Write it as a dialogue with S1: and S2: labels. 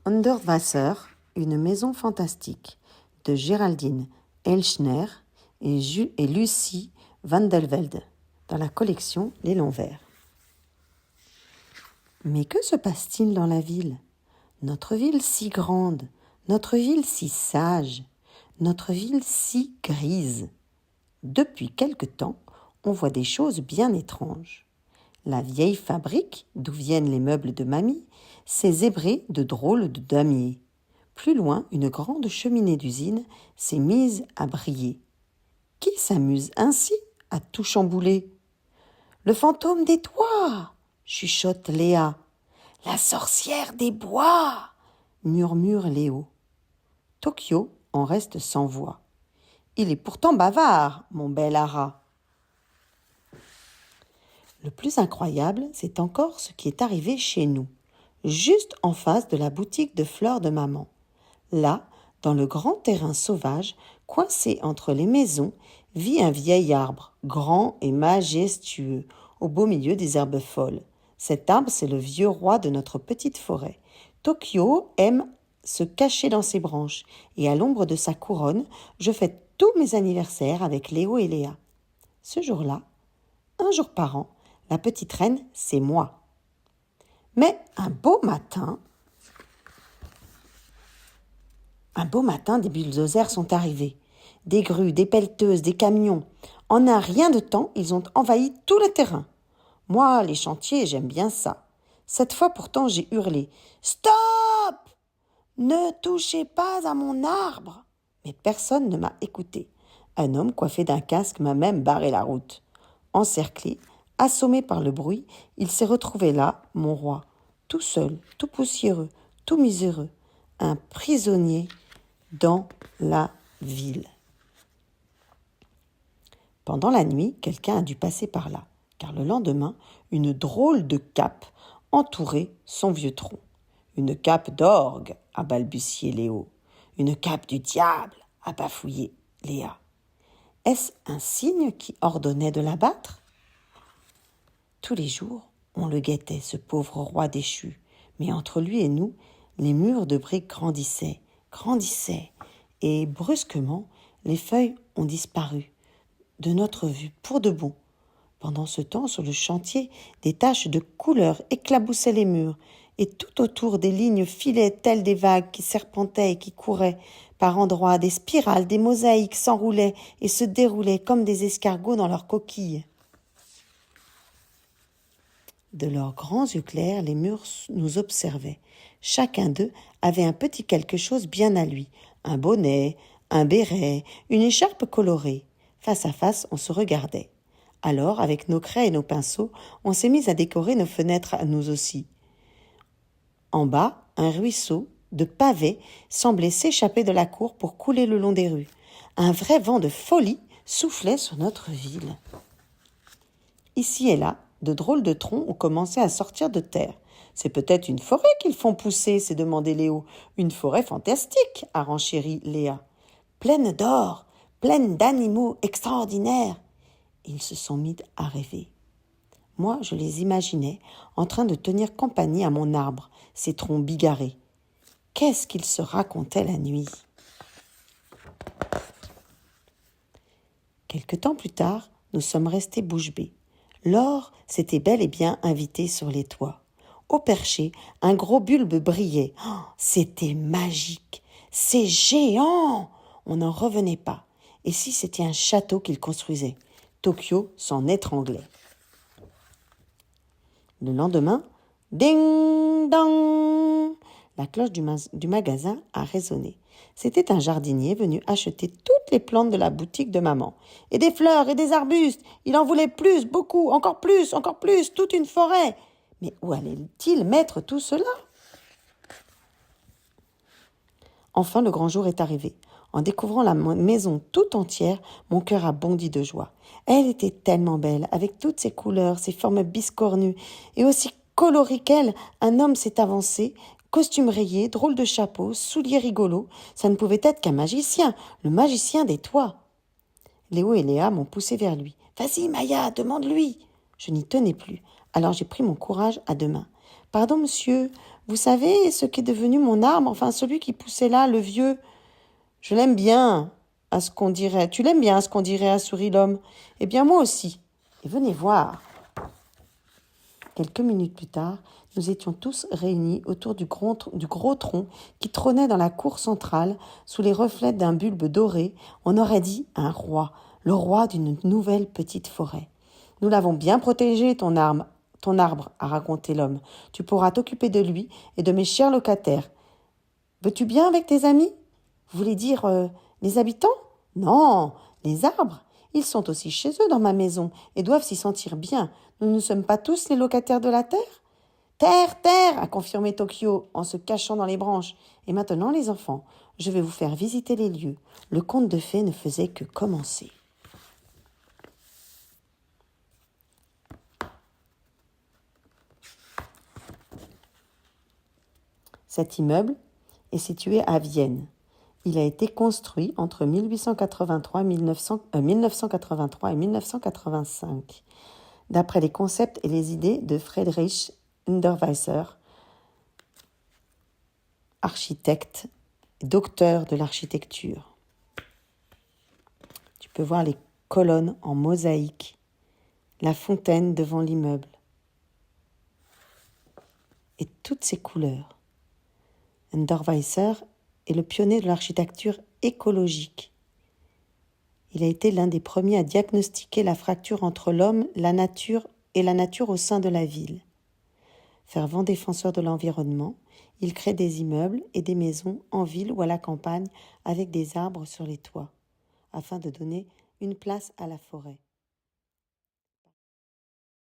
S1: Onderwasser, une maison fantastique de Géraldine Elchner et Lucie van der Velde dans la collection Les Longs Verts. Mais que se passe-t-il dans la ville ? Notre ville si grande, notre ville si sage, notre ville si grise. Depuis quelque temps, on voit des choses bien étranges. La vieille fabrique, d'où viennent les meubles de mamie, s'est zébrée de drôles de damiers. Plus loin, une grande cheminée d'usine s'est mise à briller. Qui s'amuse ainsi à tout chambouler ? Le fantôme des toits, chuchote Léa. La sorcière des bois, murmure Léo. Tokyo en reste sans voix. Il est pourtant bavard, mon bel Ara. Le plus incroyable, c'est encore ce qui est arrivé chez nous, juste en face de la boutique de fleurs de maman. Là, dans le grand terrain sauvage, coincé entre les maisons, vit un vieil arbre, grand et majestueux, au beau milieu des herbes folles. Cet arbre, c'est le vieux roi de notre petite forêt. Tokyo aime se cacher dans ses branches, et à l'ombre de sa couronne, je fête tous mes anniversaires avec Léo et Léa. Ce jour-là, un jour par an, la petite reine, c'est moi. Mais un beau matin, des bulldozers sont arrivés. Des grues, des pelleteuses, des camions. En un rien de temps, ils ont envahi tout le terrain. Moi, les chantiers, j'aime bien ça. Cette fois pourtant, j'ai hurlé « Stop ! Ne touchez pas à mon arbre !» Mais personne ne m'a écouté. Un homme coiffé d'un casque m'a même barré la route. Encerclé, assommé par le bruit, il s'est retrouvé là, mon roi, tout seul, tout poussiéreux, tout miséreux, un prisonnier dans la ville. Pendant la nuit, quelqu'un a dû passer par là, car le lendemain, une drôle de cape entourait son vieux tronc. Une cape d'orgue, a balbutié Léo. Une cape du diable, a bafouillé Léa. Est-ce un signe qui ordonnait de l'abattre ? Tous les jours, on le guettait, ce pauvre roi déchu. Mais entre lui et nous, les murs de briques grandissaient, et brusquement, les feuilles ont disparu de notre vue pour de bon. Pendant ce temps, sur le chantier, des taches de couleur éclaboussaient les murs, et tout autour des lignes filaient telles des vagues qui serpentaient et qui couraient. Par endroits, des spirales, des mosaïques s'enroulaient et se déroulaient comme des escargots dans leurs coquilles. De leurs grands yeux clairs, les murs nous observaient. Chacun d'eux avait un petit quelque chose bien à lui, un bonnet, un béret, une écharpe colorée. Face à face, on se regardait. Alors, avec nos craies et nos pinceaux, on s'est mis à décorer nos fenêtres à nous aussi. En bas, un ruisseau de pavés semblait s'échapper de la cour pour couler le long des rues. Un vrai vent de folie soufflait sur notre ville. Ici et là, de drôles de troncs ont commencé à sortir de terre. C'est peut-être une forêt qu'ils font pousser, s'est demandé Léo. Une forêt fantastique, a renchéri Léa. Pleine d'or, pleine d'animaux extraordinaires. Ils se sont mis à rêver. Moi, je les imaginais en train de tenir compagnie à mon arbre, ses troncs bigarrés. Qu'est-ce qu'ils se racontaient la nuit ? Quelque temps plus tard, nous sommes restés bouche bée. L'or s'était bel et bien invité sur les toits. Au perché, un gros bulbe brillait. Oh, c'était magique. C'est géant. On n'en revenait pas. Et si c'était un château qu'il construisait ? Tokyo s'en étranglait. Le lendemain, ding dong, la cloche du magasin a résonné. C'était un jardinier venu acheter toutes les plantes de la boutique de maman. Et des fleurs et des arbustes. Il en voulait plus, beaucoup, encore plus, toute une forêt. Mais où allait-il mettre tout cela ? Enfin, le grand jour est arrivé. En découvrant la maison tout entière, mon cœur a bondi de joie. Elle était tellement belle, avec toutes ses couleurs, ses formes biscornues, et aussi colorées qu'elle. Un homme s'est avancé, costume rayé, drôle de chapeau, souliers rigolos. Ça ne pouvait être qu'un magicien, le magicien des toits. Léo et Léa m'ont poussé vers lui. « Vas-y, Maya, demande-lui !» Je n'y tenais plus, alors j'ai pris mon courage à deux mains. « Pardon, monsieur, Vous savez ce qu'est devenu mon arbre, enfin celui qui poussait là, le vieux. Je l'aime bien, à ce qu'on dirait. Tu l'aimes bien, à ce qu'on dirait, a souri l'homme. Eh bien moi aussi. Et venez voir. Quelques minutes plus tard, nous étions tous réunis autour du gros tronc qui trônait dans la cour centrale, sous les reflets d'un bulbe doré. On aurait dit un roi, le roi d'une nouvelle petite forêt. Nous l'avons bien protégé, ton arbre, a raconté l'homme. Tu pourras t'occuper de lui et de mes chers locataires. Veux-tu bien avec tes amis? Vous voulez dire les habitants? Non, les arbres. Ils sont aussi chez eux dans ma maison et doivent s'y sentir bien. Nous ne sommes pas tous les locataires de la terre? Terre, terre, a confirmé Tokyo en se cachant dans les branches. Et maintenant, les enfants, je vais vous faire visiter les lieux. Le conte de fées ne faisait que commencer. Cet immeuble est situé à Vienne. Il a été construit entre 1883 1983 et 1985, d'après les concepts et les idées de Friedrich Unterweisser, architecte, docteur de l'architecture. Tu peux voir les colonnes en mosaïque, la fontaine devant l'immeuble et toutes ces couleurs. Unterweisser est le pionnier de l'architecture écologique. Il a été l'un des premiers à diagnostiquer la fracture entre l'homme, la nature et la nature au sein de la ville. Fervent défenseur de l'environnement, il crée des immeubles et des maisons en ville ou à la campagne avec des arbres sur les toits, afin de donner une place à la forêt.